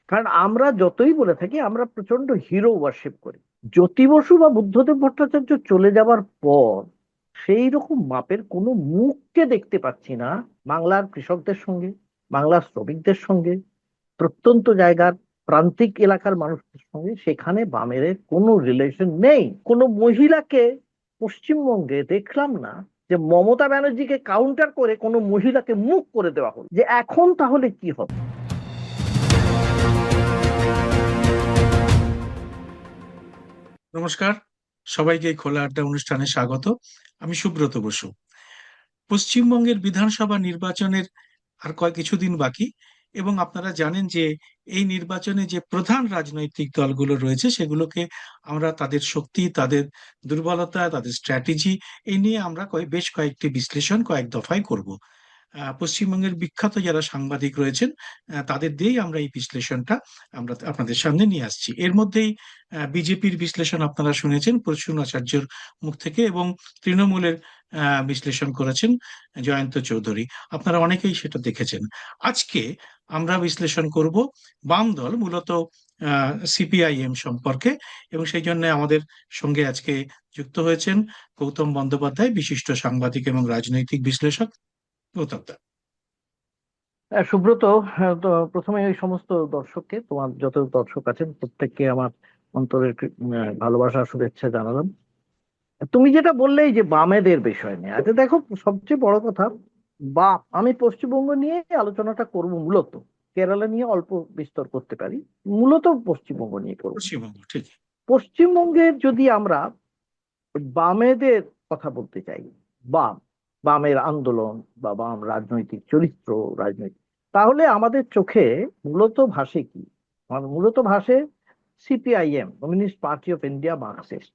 কারণ আমরা যতই বলে থাকি আমরা প্রচন্ড হিরো ওয়ার্শিপ করি। জ্যোতি বসু বা বুদ্ধদেব ভট্টাচার্য চলে যাবার পর সেই রকম মাপের কোনো মুখকে দেখতে পাচ্ছি না বাংলার কৃষকদের সঙ্গে, বাংলার শ্রমিকদের সঙ্গে, প্রত্যন্ত জায়গার প্রান্তিক এলাকার মানুষদের সঙ্গে। সেখানে বামের কোনো রিলেশন নেই। কোনো মহিলাকে পশ্চিমবঙ্গে দেখলাম না যে মমতা ব্যানার্জিকে কাউন্টার করে কোনো মহিলাকে মুখ করে দেওয়া হলো, যে এখন তাহলে কি হবে। নমস্কার, সবাইকে এই খোলা আড্ডা অনুষ্ঠানে স্বাগত। আমি সুব্রত বসু। পশ্চিমবঙ্গের বিধানসভা নির্বাচনের আর কিছুদিন বাকি, এবং আপনারা জানেন যে এই নির্বাচনে যে প্রধান রাজনৈতিক দলগুলো রয়েছে সেগুলোকে আমরা তাদের শক্তি, তাদের দুর্বলতা, তাদের স্ট্র্যাটেজি এই নিয়ে আমরা বেশ কয়েকটি বিশ্লেষণ কয়েক দফায় করব। পশ্চিমবঙ্গের বিখ্যাত যারা সাংবাদিক রয়েছেন তাদের দিয়েই আমরা এই বিশ্লেষণটা আমরা আপনাদের সামনে নিয়ে আসছি। এর মধ্যেই বিজেপির বিশ্লেষণ আপনারা শুনেছেন প্রসূন আচার্যর মুখ থেকে, এবং তৃণমূলের বিশ্লেষণ করেছেন জয়ন্ত চৌধুরী। আপনারা অনেকেই সেটা দেখেছেন। আজকে আমরা বিশ্লেষণ করব বাম দল, মূলত সিপিআইএম সম্পর্কে, এবং সেই জন্য আমাদের সঙ্গে আজকে যুক্ত হয়েছেন গৌতম বন্দ্যোপাধ্যায়, বিশিষ্ট সাংবাদিক এবং রাজনৈতিক বিশ্লেষক। গৌতম দা। সুব্রত, তো প্রথমে ওই সমস্ত দর্শককে, তোমার যত দর্শক আছেন প্রত্যেককে আমার অন্তরের ভালোবাসা শুভেচ্ছা জানালাম। তুমি যেটা বললে এই যে বামেদের বিষয় নিয়ে, আচ্ছা দেখো, সবচেয়ে বড় কথা, বা আমি পশ্চিমবঙ্গ নিয়ে আলোচনাটা করব মূলত, কেরালা নিয়ে অল্প বিস্তর করতে পারি, মূলত পশ্চিমবঙ্গ নিয়ে করব। পশ্চিমবঙ্গ, ঠিক। পশ্চিমবঙ্গের যদি আমরা বামেদের কথা বলতে চাই, বাম, বামের আন্দোলন বা বাম রাজনৈতিক চরিত্র, রাজনৈতিক, তাহলে আমাদের চোখে মূলত ভাসে কি? মূলত ভাসে CPIM, communist party of India, Marxist.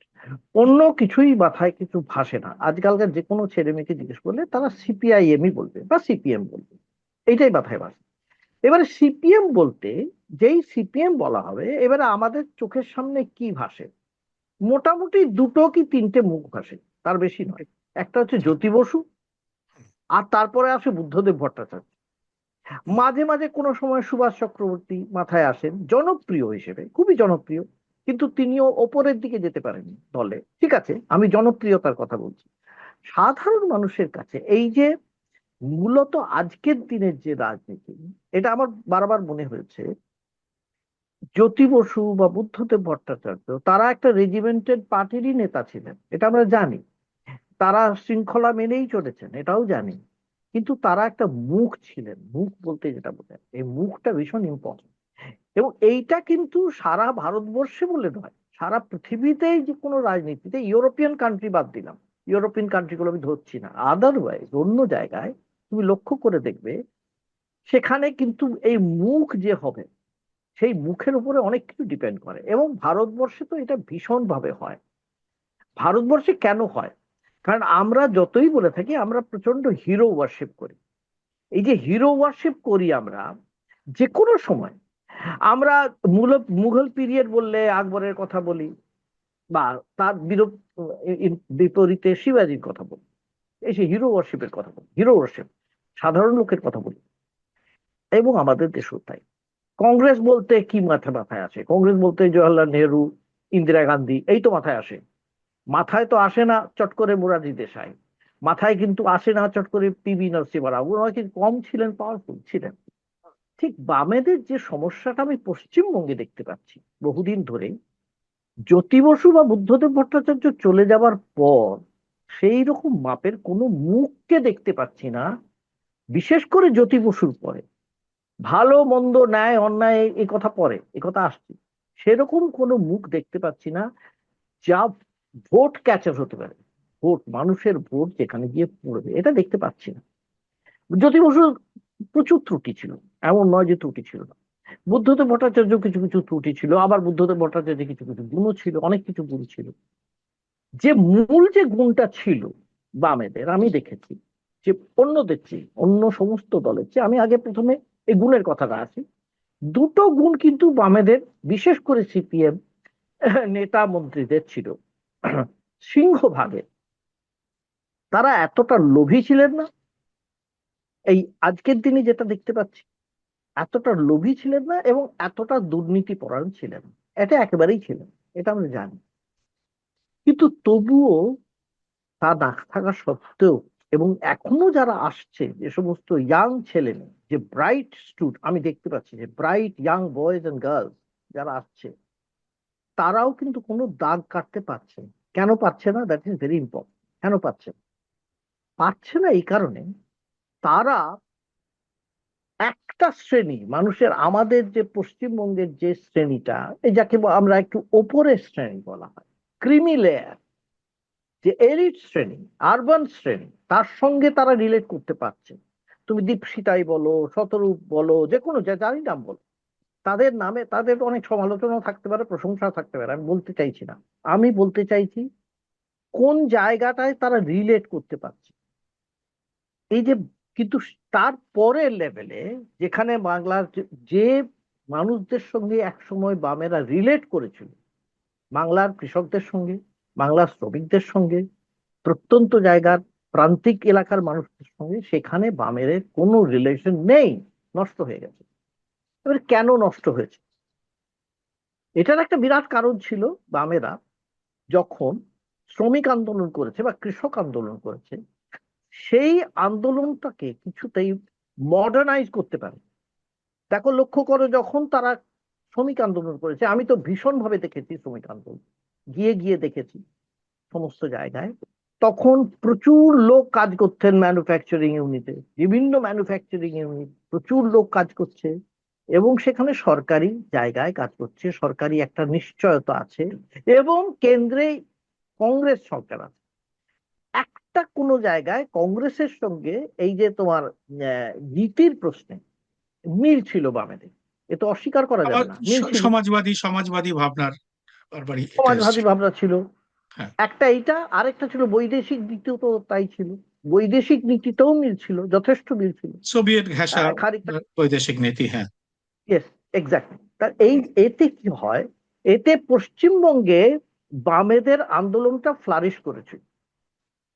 অন্য কিছুই মাথায় কিছু ভাসে না। আজকালকার যে কোনো ছেলে মেয়েকে জিজ্ঞেস করলে তারা সিপিআইএমই বলবে বা সিপিএম বলবে, এইটাই মাথায় ভাসে। এবারে সিপিএম বলতে, যেই সিপিএম বলা হবে, এবারে আমাদের চোখের সামনে কি ভাসে? মোটামুটি দুটো কি তিনটে মুখ ভাসে, তার বেশি নয়। একটা হচ্ছে জ্যোতি বসু, আর তারপরে আসে বুদ্ধদেব ভট্টাচার্য। মাঝে মাঝে কোনো সময় সুভাষ চক্রবর্তী মাথায় আসেন জনপ্রিয় হিসেবে, খুবই জনপ্রিয়, কিন্তু তিনিও ওপরের দিকে যেতে পারেননি দলে। ঠিক আছে, আমি জনপ্রিয়তার কথা বলছি। সাধারণ মানুষের কাছে এই যে মূলত আজকের দিনের যে রাজনীতি, এটা আমার বারবার মনে হয়েছে, জ্যোতি বসু বা বুদ্ধদেব ভট্টাচার্য তারা একটা রেজিমেন্টেড পার্টিরই নেতা ছিলেন, এটা আমরা জানি। তারা শৃঙ্খলা মেনেই চলেছেন, এটাও জানি। কিন্তু তারা একটা মুখ ছিলেন, মুখ বলতে যেটা বোঝায়, এই মুখটা ভীষণ ইম্পর্টেন্ট। এবং এইটা কিন্তু সারা ভারতবর্ষে বলে নয়, সারা পৃথিবীতেই যে কোনো রাজনীতিতে, ইউরোপিয়ান কান্ট্রি বাদ দিলাম, ইউরোপিয়ান কান্ট্রিগুলো আমি ধরছি না, আদারওয়াইজ অন্য জায়গায় তুমি লক্ষ্য করে দেখবে, সেখানে কিন্তু এই মুখ যে হবে, সেই মুখের উপরে অনেক কিছু ডিপেন্ড করে। এবং ভারতবর্ষে তো এটা ভীষণ ভাবে হয়। ভারতবর্ষে কেন হয়? কারণ আমরা যতই বলে থাকি আমরা প্রচন্ড হিরো ওয়ার্শিপ করি। এই যে হিরো ওয়ার্শিপ করি আমরা যে কোনো সময়, আমরা মুঘল পিরিয়ড বললে আকবরের কথা বলি, বা তার বিপরীতে শিবাজির কথা বলি, এই যে হিরো ওয়ার্শিপের কথা বলি, হিরো ওয়ার্শিপ সাধারণ লোকের কথা বলি। এবং আমাদের দেশও তাই। কংগ্রেস বলতে কি মাথায় মাথায় আসে? কংগ্রেস বলতে জওয়াহরলাল নেহরু, ইন্দিরা গান্ধী, এই তো মাথায় আসে। মাথায় তো আসে না চট করে মোরারজি দেশাই, মাথায় কিন্তু আসে না চট করে পিবি নরসিংহ রাও। ওরা কি কম ছিলেন? পাওয়ারফুল ছিলেন। ঠিক বামেদের যে সমস্যাটা আমি পশ্চিমবঙ্গে দেখতে পাচ্ছি বহুদিন ধরে, জ্যোতি বসু বা বুদ্ধদেব ভট্টাচার্য চলে যাবার পর সেই রকম মাপের কোনো মুখকে দেখতে পাচ্ছি না। বিশেষ করে জ্যোতি বসুর পরে, ভালো মন্দ ন্যায় অন্যায় এই কথা পরে, এই কথা আসছে, সেরকম কোনো মুখ দেখতে পাচ্ছি না যা ভোট ক্যাচার হতে পারে। ভোট, মানুষের ভোট যেখানে গিয়ে পড়বে, এটা দেখতে পাচ্ছি না। জ্যোতি বসুর প্রচুর ত্রুটি ছিল, এমন নয় যে ত্রুটি ছিল না। বুদ্ধদেব ভট্টাচার্য কিছু কিছু ত্রুটি ছিল, আবার বুদ্ধদেব ভট্টাচার্য কিছু কিছু গুণও ছিল, অনেক কিছু গুণ ছিল। যে মূল যে গুণটা ছিল বামেদের, আমি দেখেছি যে অন্যদের চেয়ে, অন্য সমস্ত দলের চেয়ে, আমি আগে প্রথমে এই গুণের কথাটা আসি। দুটো গুণ কিন্তু বামেদের, বিশেষ করে সিপিএম নেতা মন্ত্রীদের ছিল সিংহভাগে। তারা এতটা লোভী ছিলেন না, এই আজকের দিনে যেটা দেখতে পাচ্ছি। এতটা লোভী ছিলেন না এবং এতটা দুর্নীতি পরায়ণ ছিলেন না। এটা একেবারেই ছিলেন, এটা আমরা জানি। কিন্তু তবুও তা না থাকা সত্ত্বেও, এবং এখনো যারা আসছে, যে সমস্ত ইয়াং ছেলে মেয়ে, যে ব্রাইট আমি দেখতে পাচ্ছি যে bright young boys and girls যারা আসছে, তারাও কিন্তু কোনো দাগ কাটতে পারছে না। কেন পাচ্ছে না? That is very important. কেন পাচ্ছে না? পাচ্ছে না এই কারণে, তারা একটা শ্রেণী মানুষের, আমাদের যে পশ্চিমবঙ্গের যে শ্রেণীটা, এই যাকে আমরা একটু ওপরের শ্রেণী বলা হয়, ক্রিমি লেয়ার, যে এলিট শ্রেণী, আরবান শ্রেণী, তার সঙ্গে তারা রিলেট করতে পারছে। তুমি দীপশিতাই বলো, শতরূপ বলো, যে কোনো যারই নাম বলো, তাদের নামে তাদের অনেক সমালোচনাও থাকতে পারে, প্রশংসাও থাকতে পারে, আমি বলতে চাইছি না। আমি বলতে চাইছি কোন জায়গাটায় তারা রিলেট করতে পারছে। এই যে, কিন্তু তার পরের লেভেলে, যেখানে বাংলার যে মানুষদের সঙ্গে একসময় বামেরা রিলেট করেছিল, বাংলার কৃষকদের সঙ্গে, বাংলার শ্রমিকদের সঙ্গে, প্রত্যন্ত জায়গার প্রান্তিক এলাকার মানুষদের সঙ্গে, সেখানে বামের কোনো রিলেশন নেই, নষ্ট হয়ে গেছে। এবার কেন নষ্ট হয়েছে? এটার একটা বিরাট কারণ ছিল, বামেরা যখন শ্রমিক আন্দোলন করেছে বা কৃষক আন্দোলন করেছে, সেই আন্দোলনটাকে কিছুতেই মডার্নাইজ করতে পারে। দেখো, লক্ষ্য করো, যখন তারা শ্রমিক আন্দোলন করেছে, আমি তো ভীষণ ভাবে দেখেছি শ্রমিক আন্দোলন, গিয়ে গিয়ে দেখেছি সমস্ত জায়গায়। তখন প্রচুর লোক কাজ করতেন ম্যানুফ্যাকচারিং ইউনিটে, বিভিন্ন ম্যানুফ্যাকচারিং ইউনিট, প্রচুর লোক কাজ করছে, এবং সেখানে সরকারি জায়গায় কাজ করছে, সরকারি একটা নিশ্চয়তা আছে, এবং কেন্দ্রে কংগ্রেস সরকার আছে। একটা কোনো জায়গায় কংগ্রেসের সঙ্গে এই যে তোমার নীতির প্রশ্নে মিল ছিল বামেদের, এ তো অস্বীকার করা যাবে না, মিল ছিল। সমাজবাদী সমাজবাদী ভাবনার বারবারই এটা সমাজবাদী এসেছিল। ভাবনা ছিল হ্যাঁ, একটা, এইটা আরেকটা ছিল বৈদেশিক নীতিও, তো তাই ছিল। বৈদেশিক নীতিতেও মিল ছিল, যথেষ্ট মিল ছিল। সোভিয়েত ঘেঁষা খানিকটা, বৈদেশিক নীতি, হ্যাঁ। Yes, exactly. তা এতে কি হয়, এতে পশ্চিমবঙ্গে বামেদের আন্দোলনটা ফ্লারিশ করেছিল,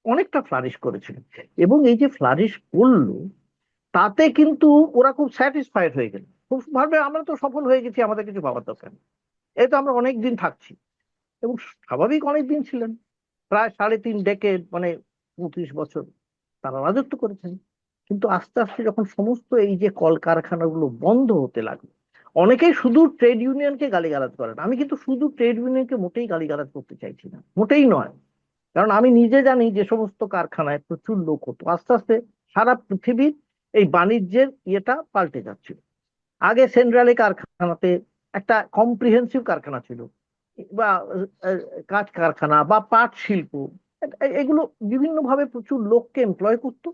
অনেকটা ফ্লারিশ করেছিল। এবং এই যে ফ্লারিশ করলো, তাতে কিন্তু ওরা খুব স্যাটিসফাইড হয়ে গেল, খুব ভাবে আমরা তো সফল হয়ে গেছি, আমাদের কিছু ভাবার দরকার নেই, এই তো আমরা অনেক দিন থাকছি। এবং স্বাভাবিক অনেক দিন ছিলেন, প্রায় 3.5 ডেকেড, মানে 35 বছর তারা রাজত্ব করেছেন। কিন্তু আস্তে আস্তে যখন সমস্ত এই যে কলকারখানাগুলো বন্ধ হতে লাগলো, অনেকেই শুধু ট্রেড ইউনিয়নকে গালিগালাজ করেন, আমি কিন্তু শুধু ট্রেড ইউনিয়নকে মোটেই গালিগালাজ করতে চাইছি না, মোটেই নয়। কারণ আমি নিজে জানি যে সমস্ত কারখানায় প্রচুর লোক হতো, আস্তে আস্তে সারা পৃথিবীর এই বাণিজ্যের ইয়েটা পাল্টে যাচ্ছিল। আগে সেন্ট্রালে কারখানাতে একটা কম্প্রিহেন্সিভ কারখানা ছিল, বা কাঁচ কারখানা বা পাট শিল্প, এগুলো বিভিন্ন ভাবে প্রচুর লোককে এমপ্লয় করতো,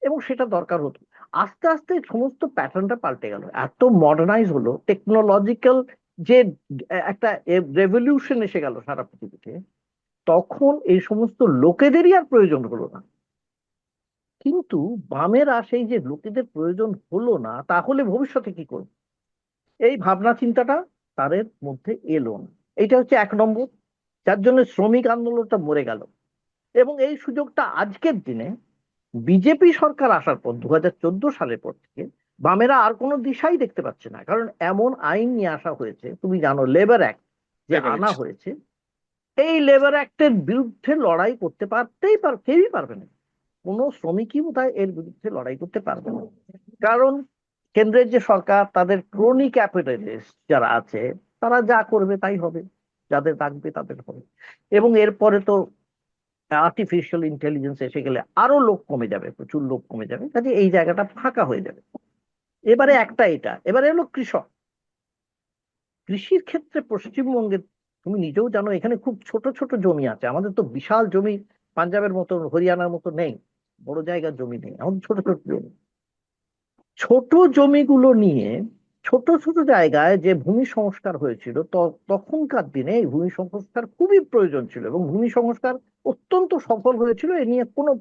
এবং সেটা দরকার হতো। আস্তে আস্তে সমস্ত প্যাটার্নটা পাল্টে গেল, এত মডার্নাইজ হলো, টেকনোলজিক্যাল যে একটা রেভলিউশন এসে গেল সারা পৃথিবীতে, তখন এই সমস্ত লোকেদেরই আর প্রয়োজন হলো না। কিন্তু বামেরা সেই যে লোকেদের প্রয়োজন হলো না, তাহলে ভবিষ্যতে কি করবে, এই ভাবনা চিন্তাটা তাদের মধ্যে এলো না। এইটা হচ্ছে 1 নম্বর, যার জন্য শ্রমিক আন্দোলনটা মরে গেল। এবং এই সুযোগটা আজকের দিনে বিজেপি সরকার আসার পর, 2014 সালের পর থেকে বামেরা আর কোনো দিশাই দেখতে পাচ্ছে না। কারণ এমন আইন নিয়ে আসা হয়েছে, তুমি জানো, লেবার অ্যাক্ট যে লেভারেজ। আনা হয়েছে, এই লেবার অ্যাক্টের বিরুদ্ধে লড়াই করতে কেউই পারবে না। কোনো শ্রমিকই বোধহয় এর বিরুদ্ধে লড়াই করতে পারবে না। কারণ কেন্দ্রের যে সরকার, তাদের ক্রনি ক্যাপিটালিস্ট যারা আছে, তারা যা করবে তাই হবে, যাদের রাখবে তাদের হবে। এবং এরপরে তো আর্টিফিশিয়াল ইন্টেলিজেন্স এসে গেলে আরো লোক কমে যাবে, প্রচুর লোক কমে যাবে, কাজে এই জায়গাটা ফাঁকা হয়ে যাবে। এবারে একটা এটা, এবারে হলো কৃষক। কৃষির ক্ষেত্রে পশ্চিমবঙ্গের, তুমি নিজেও জানো, এখানে খুব ছোট ছোট জমি আছে, আমাদের তো বিশাল জমি পাঞ্জাবের মতো হরিয়ানার মতো নেই, বড় জায়গার জমি নেই, আমাদের ছোট ছোট জমি। ছোট জমিগুলো নিয়ে ছোট ছোট জায়গায় যে ভূমি সংস্কার হয়েছিল, তখনকার দিনে এই ভূমি সংস্কার খুবই প্রয়োজন ছিল, এবং ভূমি সংস্কার অত্যন্ত সফল হয়েছিল, এ নিয়ে কোনো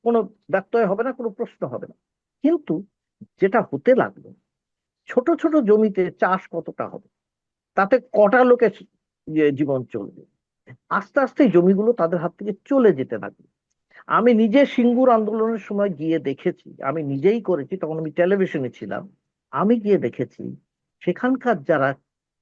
কোনো ব্যত্যয় হবে না, কোনো প্রশ্ন হবে না। কিন্তু যেটা হতে লাগলো, ছোট ছোট জমিতে চাষ কতটা হবে, তাতে কটা লোকের জীবন চলবে, আস্তে আস্তে এই জমিগুলো তাদের হাত থেকে চলে যেতে লাগলো। আমি নিজে সিঙ্গুর আন্দোলনের সময় গিয়ে দেখেছি, আমি নিজেই করেছি, তখন আমি টেলিভিশনে ছিলাম। আমি গিয়ে দেখেছি সেখানকার যারা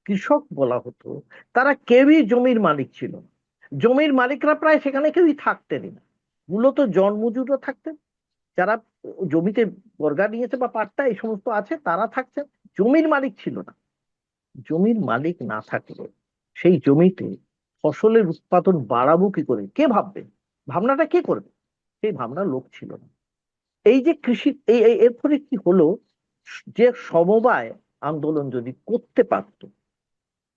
কৃষক বলা হতো তারা কেউই জমির মালিক ছিল না। জমির মালিকরা প্রায় সেখানে কেউই থাকতেনই না, মূলত জনমজুররা থাকতেন। যারা জমিতে বর্গা নিয়েছে বা পাট্টা এই সমস্ত আছে তারা থাকছেন, জমির মালিক ছিল না। জমির মালিক না থাকলে সেই জমিতে ফসলের উৎপাদন বাড়াবো কি করে, কে ভাববে? ভাবনাটা কে করবে? সেই ভাবনার লোক ছিল না। এই যে কৃষি এর ফলে কি হলো, যে সমবায় আন্দোলন যদি করতে পারতো,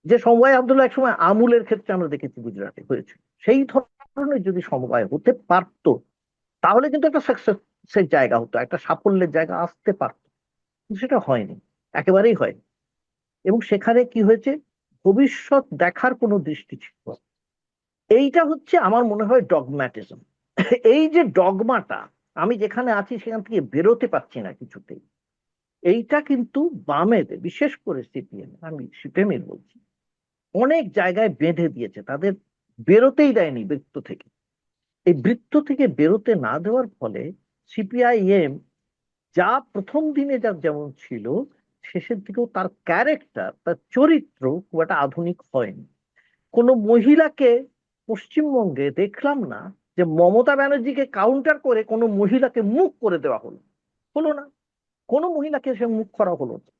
যে সমবায় আন্দোলন একসময় আমুলের ক্ষেত্রে আমরা দেখেছি গুজরাটে হয়েছে, সেই ধরনের যদি সমবায় হতে পারতো তাহলে কিন্তু একটা সাকসেসের জায়গা হতো, একটা সাফল্যের জায়গা আসতে পারতো। কিন্তু সেটা হয়নি, একেবারেই হয়নি। এবং সেখানে কি হয়েছে, ভবিষ্যৎ দেখার কোনো দৃষ্টি ছিল না। এইটা হচ্ছে আমার মনে হয় ডগম্যাটিজম। এই যে ডগমাটা, আমি যেখানে আছি সেখান থেকে বেরোতে পারছি না কিছুতেই, এইটা কিন্তু বামেদের, বিশেষ করে সিপিএম, আমি সিপিএম এর বলছি, অনেক জায়গায় বেঁধে দিয়েছে, তাদের বেরোতেই দেয়নি বৃত্ত থেকে। এই বৃত্ত থেকে বেরোতে না দেওয়ার ফলে সিপিআইএম যা প্রথম দিনে যা যেমন ছিল, শেষের দিকেও তার ক্যারেক্টার, তার চরিত্র খুব একটা আধুনিক হয়নি। কোনো মহিলাকে পশ্চিমবঙ্গে দেখলাম না যে মমতা ব্যানার্জিকে কাউন্টার করে কোনো মহিলাকে মুখ করে দেওয়া হলো, হলো না। কোনো মহিলাকে সে মুখ করা হলো না।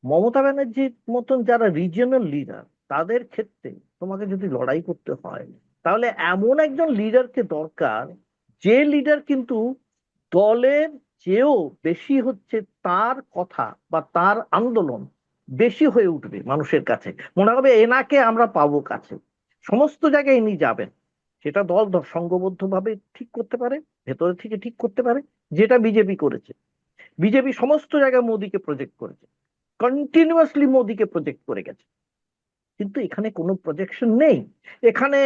মমতা ব্যানার্জির মতন যারা রিজিয়নাল লিডার, তাদের ক্ষেত্রে তোমাকে যদি লড়াই করতে হয় তাহলে এমন একজন লিডারকে দরকার, যে লিডার কিন্তু দলের চেয়েও বেশি হচ্ছে তার কথা বা তার আন্দোলন বেশি হয়ে উঠবে মানুষের কাছে, মনে হবে এনাকে আমরা পাবো কাছে। সমস্ত জায়গায় ইনি যাবেন, সেটা দল সংঘবদ্ধ ভাবে ঠিক করতে পারে, ভেতরে থেকে ঠিক করতে পারে, যেটা বিজেপি করেছে। বিজেপি সমস্ত জায়গায় মোদীকে প্রজেক্ট করেছে, কন্টিনিউয়াসলি মোদীকে প্রজেক্ট করে গেছে। কিন্তু এখানে কোনো প্রজেকশন নেই। এখানে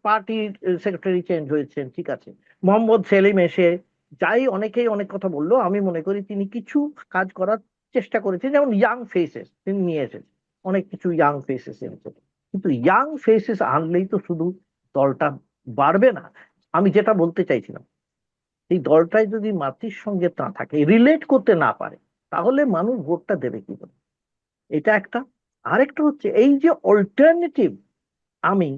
পার্টির সেক্রেটারি চেঞ্জ হয়েছেন, ঠিক আছে, মোহাম্মদ সেলিম এসে যাই অনেকেই অনেক কথা বললো, আমি মনে করি তিনি কিছু কাজ করার চেষ্টা করেছেন, যেমন ইয়াং ফেসেস তিনি নিয়ে এসেছেন, অনেক কিছু ইয়াং ফেসেস এনেছেন। কিন্তু ইয়াং ফেসেস আনলেই তো শুধু দলটা বাড়বে না। আমি যেটা বলতে চাইছিলাম, এই দলটাই যদি মাতৃর সঙ্গে না থাকে, রিলেট করতে না পারে, তাহলে মানুষ ভোটটা দেবে কি করে? এটা একটা। আরেকটা হচ্ছে এই যে অল্টারনেটিভ, আমি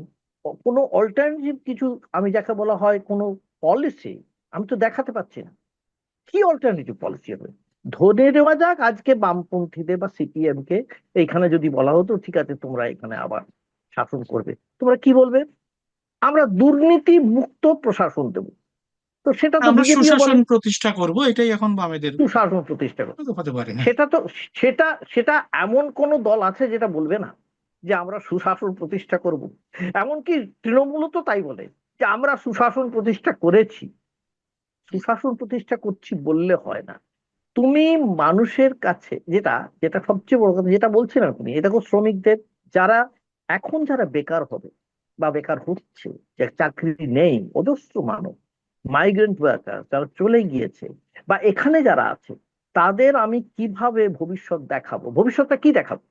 কোনো অল্টারনেটিভ কিছু, আমি যাকে বলা হয় কোনো পলিসি, আমি তো দেখাতে পাচ্ছি না। কি অল্টারনেটিভ পলিসি হবে? ধরে নেওয়া যাক আজকে বামপন্থীদের বা সিপিএম কে এইখানে যদি বলা হতো ঠিক আছে তোমরা এখানে আবার শাসন করবে, তোমরা কি বলবে? আমরা দুর্নীতি মুক্ত প্রশাসন দেবো। তো সেটা তো আমরা বিজেপিও বলে, সুশাসন প্রতিষ্ঠা করব, এটাই এখন বামেদের সুশাসন প্রতিষ্ঠা করো। হতে পারে না। সেটা তো, সেটা সেটা এমন কোন দল আছে যেটা বলবে না যে আমরা সুশাসন প্রতিষ্ঠা করব? এমনকি তৃণমূলও তো তাই বলে যে আমরা সুশাসন প্রতিষ্ঠা করেছি। সুশাসন প্রতিষ্ঠা করছি বললে হয় না। তুমি মানুষের কাছে যেটা, যেটা সবচেয়ে বড় কথা যেটা বলছিলেন আপনি, এটা দেখো শ্রমিকদের, যারা এখন যারা বেকার হবে বা বেকার হচ্ছে, যে চাকরি নেই, অজস্র মানব, মাইগ্রেন্ট ওয়ার্কার যারা চলে গিয়েছে, বা এখানে যারা আছে, তাদের আমি কিভাবে ভবিষ্যৎ দেখাবো, ভবিষ্যৎটা কি দেখাবো?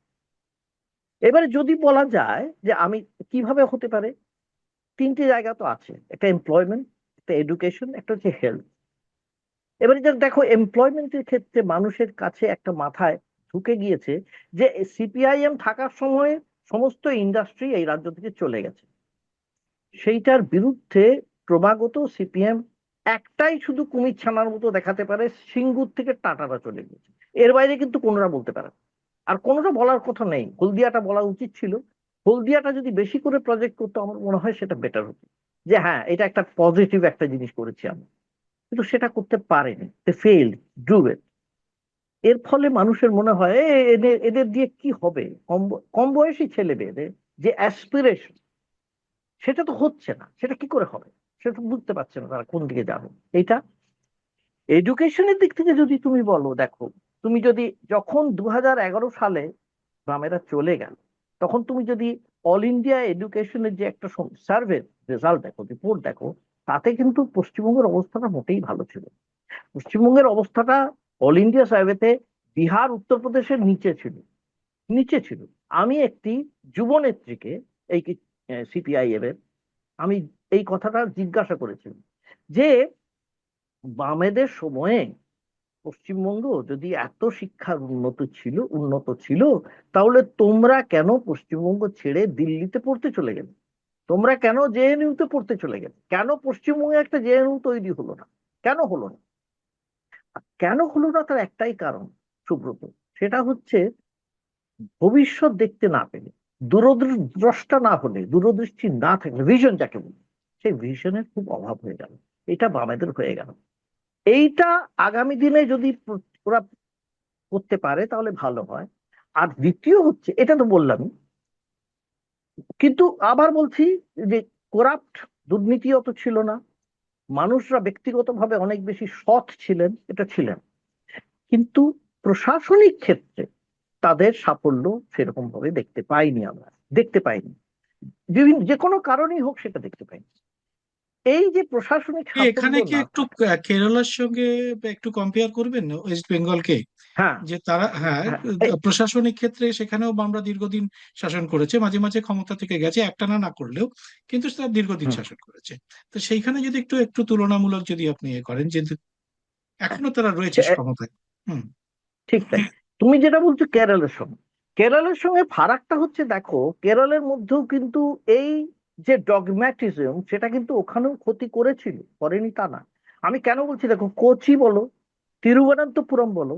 এবারে যদি বলা যায় যে আমি কিভাবে হতে পারে, তিনটি জায়গা তো আছে, একটা এমপ্লয়মেন্ট, একটা এডুকেশন, একটা হচ্ছে হেলথ। এবারে যে দেখো এমপ্লয়মেন্টের ক্ষেত্রে মানুষের কাছে একটা মাথায় ঢুকে গিয়েছে যে সিপিআইএম থাকার সময় সমস্ত ইন্ডাস্ট্রি এই রাজ্য থেকে চলে গেছে, সেইটার বিরুদ্ধে ক্রমাগত সিপিএম একটাই শুধু কুমির ছানার মতো দেখাতে পারে, সিঙ্গুর থেকে টাটাটা চলে গেছে, এর বাইরে কিন্তু কোনোটা বলতে পারে না। আর কোনোটা বলার কথা নেই, হলদিয়াটা বলা উচিত ছিল। হলদিয়াটা যদি বেশি করে প্রজেক্ট করতো আমার মনে হয় সেটা বেটার হতো, যে হ্যাঁ এটা একটা পজিটিভ একটা জিনিস করেছি আমি। কিন্তু সেটা করতে পারেনি, ফেইল ডু ইট। এর ফলে মানুষের মনে হয় এদের এদের দিয়ে কি হবে, কম বয়সী ছেলে মেয়েদের যে অ্যাসপিরেশন, সেটা তো হচ্ছে না, সেটা কি করে হবে? সেটা তো বুঝতে পারছে না তারা কোন দিকে যাবে। এটা এডুকেশনের দিক থেকে যদি তুমি বলো, দেখো তুমি যদি, যখন 2011 সালে বামেরা চলে গেল, তখন তুমি যদি অল ইন্ডিয়া এডুকেশনের যে একটা সার্ভে রেজাল্ট দেখো, রিপোর্ট দেখো, তাতে কিন্তু পশ্চিমবঙ্গের অবস্থাটা মোটেই ভালো ছিল। পশ্চিমবঙ্গের অবস্থাটা অল ইন্ডিয়া সার্ভেতে বিহার উত্তরপ্রদেশের নিচে ছিল, নিচে ছিল। আমি একটি যুব নেত্রীকে, এই সিপিআইএম এর, আমি এই কথাটা জিজ্ঞাসা করেছিলাম যে বামেদের সময়ে পশ্চিমবঙ্গ যদি এত শিক্ষার উন্নত ছিল, তাহলে তোমরা কেন পশ্চিমবঙ্গ ছেড়ে দিল্লিতে পড়তে চলে গেলে? তোমরা কেন জেএনইউ তে পড়তে চলে গেলে? কেন পশ্চিমবঙ্গে একটা জেএনইউ তৈরি হলো না? কেন হলো না? কেন হলো না তার একটাই কারণ, সুব্রত। সেটা হচ্ছে ভবিষ্যৎ দেখতে না পেলে, দূরদ্রষ্টা না হলে, দূরদৃষ্টি না থাকলে, ভিশন যাকে বলি, সেই ভিশনের খুব অভাব হয়ে গেল। এটা বামেদের হয়ে গেল। এইটা আগামী দিনে যদি ওরা করতে পারে তাহলে ভালো হয়। আর দ্বিতীয় হচ্ছে, এটা তো বললামই, কিন্তু আবার বলছি যে করাপ্ট, দুর্নীতি অত ছিল না, মানুষরা ব্যক্তিগতভাবে অনেক বেশি সৎ ছিলেন, এটা ছিলেন। কিন্তু প্রশাসনিক ক্ষেত্রে তাদের সাফল্য সেরকম ভাবে দেখতে পাইনি, আমরা দেখতে পাইনি, বিভিন্ন যে কোনো কারণেই হোক সেটা দেখতে পাইনি। এই যে প্রশাসনিক সাফল্য এখানে কি না একটু থাকা। কেরালার সঙ্গে একটু কম্পেয়ার করবেন ওয়েস্ট বেঙ্গলকে? হ্যাঁ, যে তারা, হ্যাঁ, হ্যাঁ, প্রশাসনিক ক্ষেত্রে সেখানেও বামরা দীর্ঘদিন শাসন করেছে, মাঝে মাঝে ক্ষমতা থেকে গেছে, একটানা না করলেও, কিন্তু তারা দীর্ঘদিন হুম, শাসন করেছে। তো সেইখানে যদি একটু একটু তুলনামূলক যদি আপনি করেন যে এখনো তারা রয়েছে ক্ষমতায়। হুম। ঠিক তাই। তুমি যেটা বলছো কেরলের সঙ্গে ফারাকটা হচ্ছে, দেখো কেরলের মধ্যেও কিন্তু এই যে ডগম্যাটিজম, সেটা কিন্তু ওখানেও ক্ষতি করেছিল, করেনি তা না। আমি কেন বলছি, দেখো কোচি বলো, তিরুবনন্তপুরম বলো,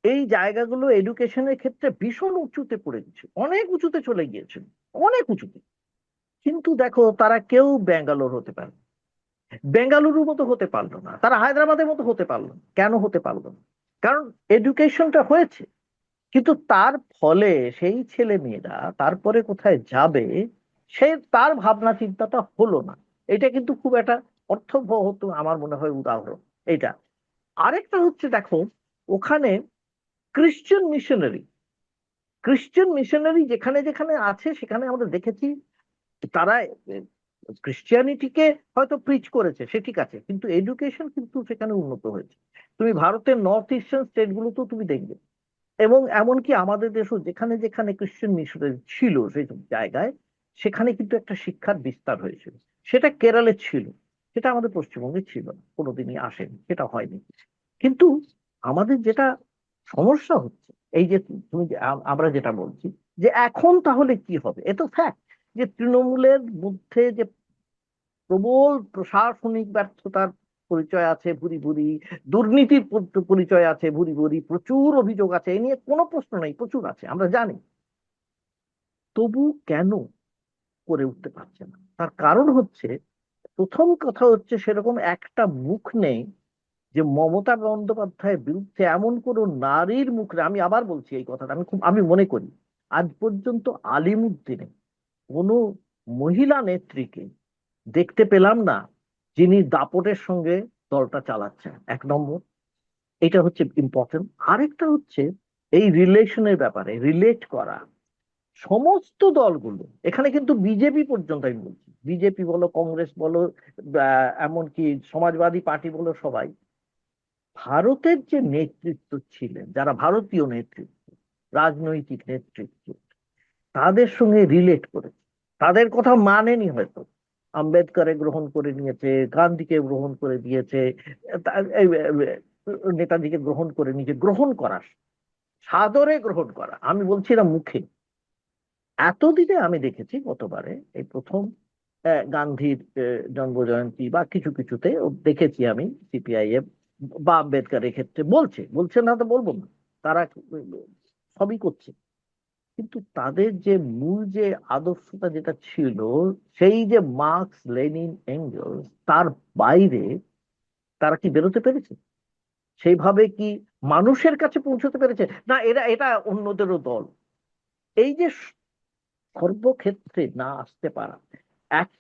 এই জায়গাগুলো এডুকেশনের ক্ষেত্রে ভীষণ উঁচুতে পড়ে গেছে, অনেক উঁচুতে চলে গিয়েছিল, অনেক উঁচুতে। কিন্তু দেখো তারা কেউ ব্যাঙ্গালোর হতে পারে, বেঙ্গালুরুর মতো হতে পারলো না, তারা হায়দ্রাবাদের মতো হতে পারলো না। কেন হতে পারলো না? কারণ এডুকেশনটা হয়েছে, কিন্তু তার ফলে সেই ছেলে মেয়েরা তারপরে কোথায় যাবে, সে তার ভাবনা চিন্তাটা হলো না। এটা কিন্তু খুব একটা অর্থবহ হতো আমার মনে হয় উদাহরণ এটা। আরেকটা হচ্ছে, দেখো ওখানে ক্রিশ্চিয়ান মিশনারি ক্রিশ্চিয়ান মিশনারি যেখানে যেখানে আছে, সেখানে আমরা দেখেছি তারা ক্রিশ্চিয়ানিটিকে হয়তো প্রিচ করেছে, সে ঠিক আছে, কিন্তু এডুকেশন কিন্তু সেখানে উন্নত হয়েছে। তুমি ভারতের নর্থ ইস্টার্ন স্টেট গুলোতেও তুমি দেখবে, এবং এমনকি আমাদের দেশও যেখানে যেখানে ক্রিশ্চিয়ান মিশনারি ছিল সেই সব জায়গায়, সেখানে কিন্তু একটা শিক্ষার বিস্তার হয়েছিল। সেটা কেরলে ছিল, সেটা আমাদের পশ্চিমবঙ্গে ছিল না, কোনোদিনই আসেনি, সেটা হয়নি। কিন্তু আমাদের যেটা সমস্যা হচ্ছে, এই যে আমরা যেটা বলছি, যে এখন তাহলে কি হবে, এ তো ফ্যাক্ট যে তৃণমূলের মধ্যে যে প্রবল প্রশাসনিক ব্যর্থতার পরিচয় আছে ভুরি ভুরি, দুর্নীতির পরিচয় আছে ভুরি ভুরি, প্রচুর অভিযোগ আছে, এ নিয়ে কোনো প্রশ্ন নেই, প্রচুর আছে, আমরা জানি। তবু কেন করে উঠতে পারছে না? তার কারণ হচ্ছে, প্রথম কথা হচ্ছে সেরকম একটা মুখ নেই যে মমতা বন্দ্যোপাধ্যায়ের বিরুদ্ধে এমন কোন নারীর মুখ নেই। আমি আবার বলছি এই কথাটা, আমি মনে করি আজ পর্যন্ত আলিমুদ্দিনে কোনো মহিলা নেত্রীকে দেখতে পেলাম না যিনি দাপটের সঙ্গে দলটা চালাচ্ছেন, এক নম্বর। এটা হচ্ছে ইম্পর্টেন্ট। আরেকটা হচ্ছে এই রিলেশনের ব্যাপারে রিলেট করা। সমস্ত দলগুলো, এখানে কিন্তু বিজেপি পর্যন্ত, আমি বলছি বিজেপি বলো, কংগ্রেস বলো, এমনকি সমাজবাদী পার্টি বলো, সবাই ভারতের যে নেতৃত্ব ছিলেন, যারা ভারতীয় নেতৃত্ব, রাজনৈতিক নেতৃত্ব, তাদের সঙ্গে রিলেট করেছে, তাদের কথা মানেনি হয়তো। আম্বেদকরে গ্রহণ করে নিয়েছে, গান্ধীকে গ্রহণ করে দিয়েছে, নেতাজিকে গ্রহণ করে নিয়েছে। গ্রহণ করা, সাদরে গ্রহণ করা, আমি বলছি না মুখে। এতদিনে আমি দেখেছি গতবারে এই প্রথম গান্ধীর জন্ম জয়ন্তী বা কিছু কিছুতে দেখেছি আমি সিপিআইএম বা আম্বেদকরের ক্ষেত্রে বলছে, বলছে না তো বলবো না, তারা সবই করছে। কিন্তু তাদের যে মূল যে আদর্শটা যেটা ছিল, সেই যে মার্কস লেনিন এঙ্গেলস, তার বাইরে তারা কি বেরোতে পেরেছে? সেইভাবে কি মানুষের কাছে পৌঁছতে পেরেছে? না, এটা অন্যদেরও দল। এই যে সর্বক্ষেত্রে না আসতে পারা।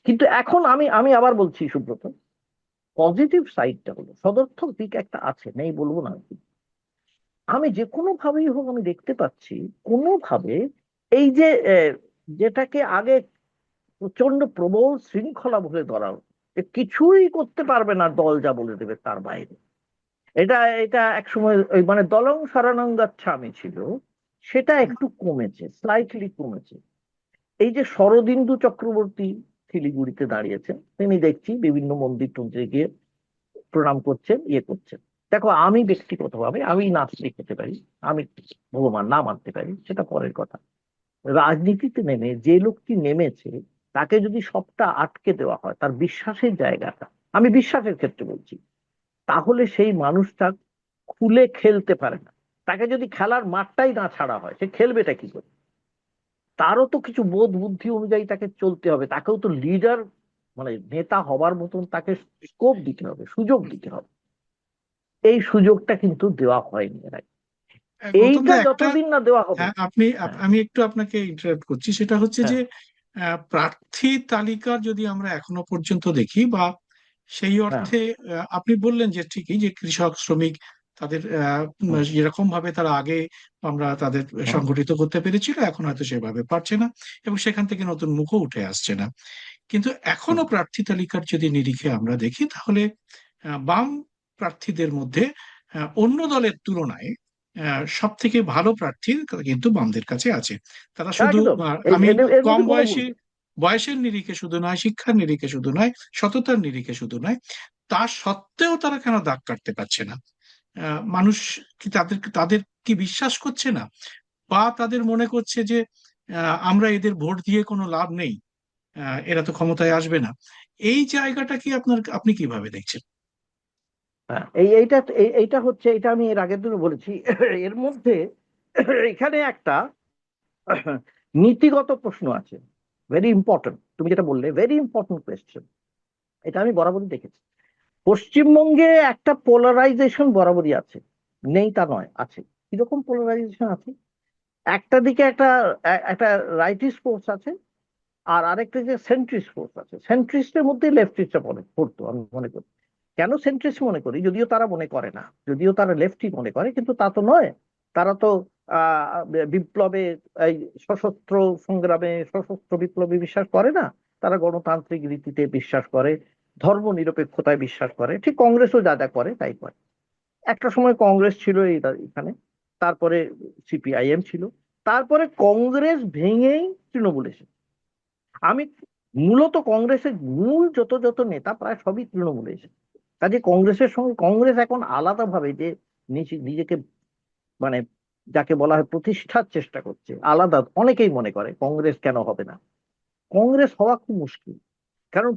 কিন্তু এখন আমি আমি আবার বলছি সুব্রত, পজিটিভ সাইডটা হলো, সদর্থক দিক একটা আছে, নেই বলবো না। আমি যে কোনো ভাবেই হোক আমি দেখতে পাচ্ছি কোনোভাবে এই যে যেটাকে আগে প্রচন্ড প্রবল শৃঙ্খলা বলে ধরা হতো, যে কিছুই করতে পারবে না দল যা বলে দেবে তার বাইরে, এটা এটা একসময় ওই মানে দলং সরানং গাচ্ছামি ছিল, সেটা একটু কমেছে, স্লাইটলি কমেছে। এই যে শরদিন্দু চক্রবর্তী শিলিগুড়িতে দাঁড়িয়েছেন, তিনি দেখছি বিভিন্ন মন্দির টন্দিরে গিয়ে প্রণাম করছেন, ইয়ে করছেন। দেখো, আমি ব্যক্তিগতভাবে আমি নাস্তিক হতে পারি, আমি ভগবান না মানতে পারি, সেটা পরের কথা। রাজনীতিতে নেমে যে লোকটি নেমেছে, তাকে যদি সবটা আটকে দেওয়া হয়, তার বিশ্বাসের জায়গাটা, আমি বিশ্বাসের ক্ষেত্রে বলছি, তাহলে সেই মানুষটা খুলে খেলতে পারে না। তাকে যদি খেলার মাঠটাই না ছাড়া হয়, সে খেলবেটা কি করে? তারও তো কিছু বোধ বুদ্ধি অনুযায়ী তাকে চলতে হবে, তাকেও তো লিডার, মানে নেতা হবার মতন তাকে স্কোপ দিতে হবে, সুযোগ দিতে হবে। এই সুযোগটা কিন্তু দেওয়া হয়নি এর আগে। গৌতম এইটা দা, একটা যতদিন না দেওয়া হবে। হ্যাঁ, আমি একটু আপনাকে ইন্টারাপ্ট করছি। সেটা হচ্ছে হ্যাঁ, যে প্রার্থী তালিকার যদি আমরা এখনো পর্যন্ত দেখি, বা সেই হ্যাঁ, অর্থে আপনি বললেন যে ঠিকই যে কৃষক শ্রমিক তাদের হুম, যেরকম ভাবে তারা আগে আমরা তাদের হুম, সংগঠিত করতে পেরেছিল, এখন হয়তো সেভাবে পারছে না, এবং সেখান থেকে নতুন মুখও উঠে আসছে না। কিন্তু এখনো হুম। প্রার্থী তালিকার যদি নিরিখে আমরা দেখি, তাহলে বাম প্রার্থীদের মধ্যে অন্য দলের তুলনায় সব থেকে ভালো প্রার্থী কিন্তু বামদের কাছে আছে। তারা শুধু একদম। আমি এর কম মধ্যে কোনো ভুল বয়সী, নেই। বয়সের নিরিখে শুধু নয়, শিক্ষার নিরিখে শুধু নয়, সততার নিরিখে শুধু নয়, তা সত্ত্বেও তারা কেন দাগ কাটতে পারছে না? মানুষ কি তাদের কি বিশ্বাস করছে না, বা তাদের মনে করছে যে আমরা এদের ভোট দিয়ে কোনো লাভ নেই, এরা তো ক্ষমতায় আসবে না? এই জায়গাটা কি আপনি কিভাবে দেখছেন? হ্যাঁ, এইটা হচ্ছে, এটা আমি এর আগের দিনও বলেছি। এর মধ্যে এখানে একটা নীতিগত প্রশ্ন আছে, ভেরি ইম্পর্টেন্ট। তুমি যেটা বললে, ভেরি ইম্পর্টেন্ট কোয়েশ্চেন। এটা আমি বরাবরই দেখেছি। পশ্চিমবঙ্গে একটা পোলারাইজেশন বরাবরই আছে, নেই তা নয়, আছে। কিরকম পোলারাইজেশন আছে? একটা দিকে একটা রাইটিস্ট ফোর্স আছে, আর আরেকটা যে সেন্ট্রিস্ট ফোর্স আছে। সেন্ট্রিস্টের মধ্যে লেফটিস্টরা পড়তো, আমি মনে করি। কেন সেন্ট্রিস্ট মনে করি? যদিও তারা মনে করে না, যদিও তারা লেফটি মনে করে, কিন্তু তা তো নয়। তারা তো বিপ্লবে, এই সশস্ত্র সংগ্রামে, সশস্ত্র বিপ্লবে বিশ্বাস করে না। তারা গণতান্ত্রিক রীতিতে বিশ্বাস করে, ধর্ম নিরপেক্ষতায় বিশ্বাস করে। ঠিক কংগ্রেসও যা যা করে তাই করে। একটা সময় কংগ্রেস ছিল এখানে, তারপরে সিপিআইএম ছিল, তারপরে কংগ্রেস ভেঙেই তৃণমূল এসেছে। আমি মূলত কংগ্রেসের মূল যত যত নেতা প্রায় সবই তৃণমূলে এসেছে। কাজে কংগ্রেসের সঙ্গে কংগ্রেস এখন আলাদাভাবে যে নিজেকে, মানে যাকে বলা হয় প্রতিষ্ঠার চেষ্টা করছে আলাদা। অনেকেই মনে করে কংগ্রেস কেন হবে না। কংগ্রেস হওয়া খুব মুশকিল। কারণ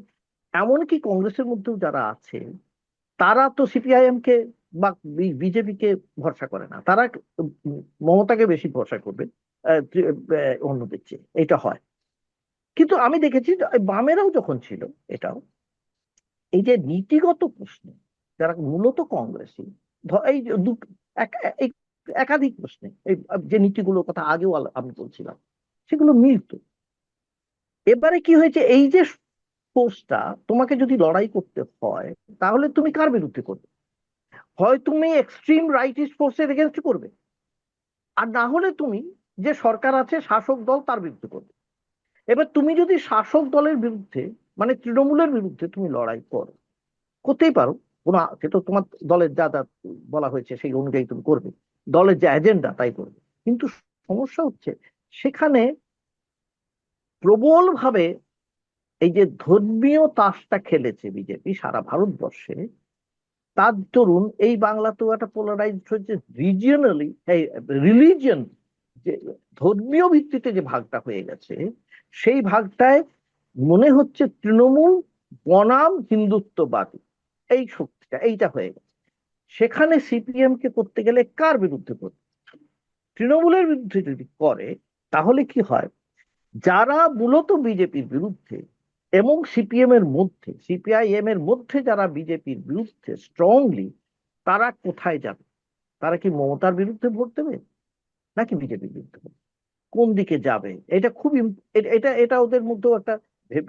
এমনকি কংগ্রেসের মধ্যেও যারা আছে, তারা তো সিপিআইএম কে বা বিজেপি কে ভরসা করে না। তারা মমতাকে বেশি ভরসা করবে অন্যদের চেয়ে। এটা হয়। কিন্তু আমি দেখেছি যে এই বামেরাও যখন ছিল, এটাও এই যে নীতিগত প্রশ্নে যারা মূলত কংগ্রেসী, এই যে এই একাধিক প্রশ্নে, এই যে নীতিগুলোর কথা আগেও আমি বলছিলাম, সেগুলো মিলতো। এবারে কি হয়েছে, এই যে ফোর্সটা, তোমাকে যদি লড়াই করতে হয়, তাহলে তুমি কার বিরুদ্ধে করবে? হয় তুমি এক্সট্রিম রাইটিস্ট ফোর্সের এগেনস্ট করবে, আর না হলে তুমি যে সরকার আছে, শাসক দল, তার বিরুদ্ধে করবে। এবার তুমি যদি শাসক দলের বিরুদ্ধে, মানে তৃণমূলের বিরুদ্ধে তুমি লড়াই করো, করতেই পারো, কোনো, সে তো তোমার দলের যা যা বলা হয়েছে সেই অনুযায়ী তুমি করবে, দলের যে এজেন্ডা তাই করবে। কিন্তু সমস্যা হচ্ছে, সেখানে প্রবল ভাবে এই যে ধর্মীয় তাসটা খেলেছে বিজেপি সারা ভারতবর্ষে, তার দরুন এই বাংলাতেও একটা পোলারাইজড হয়েছে রিজিয়নালি। এই রিলিজিয়ন, যে ধর্মীয় ভিত্তিতে যে ভাগটা হয়ে গেছে, সেই ভাগটায় মনে হচ্ছে তৃণমূল বনাম হিন্দুত্ববাদী, এই শক্তিটা এইটা হয়ে গেছে। সেখানে সিপিএম কে করতে গেলে কার বিরুদ্ধে করবে? তৃণমূলের বিরুদ্ধে যদি করে, তাহলে কি হয়, যারা মূলত বিজেপির বিরুদ্ধে, এবং সিপিএম এর মধ্যে, সিপিআইএম এর মধ্যে যারা বিজেপির বিরুদ্ধে স্ট্রংলি, তারা কোথায় যাবে? তারা কি মমতার বিরুদ্ধে ভোট দেবে, নাকি বিজেপির বিরুদ্ধে ভোট? কোন দিকে যাবে? এটা খুব এটা এটা ওদের মধ্যেও একটা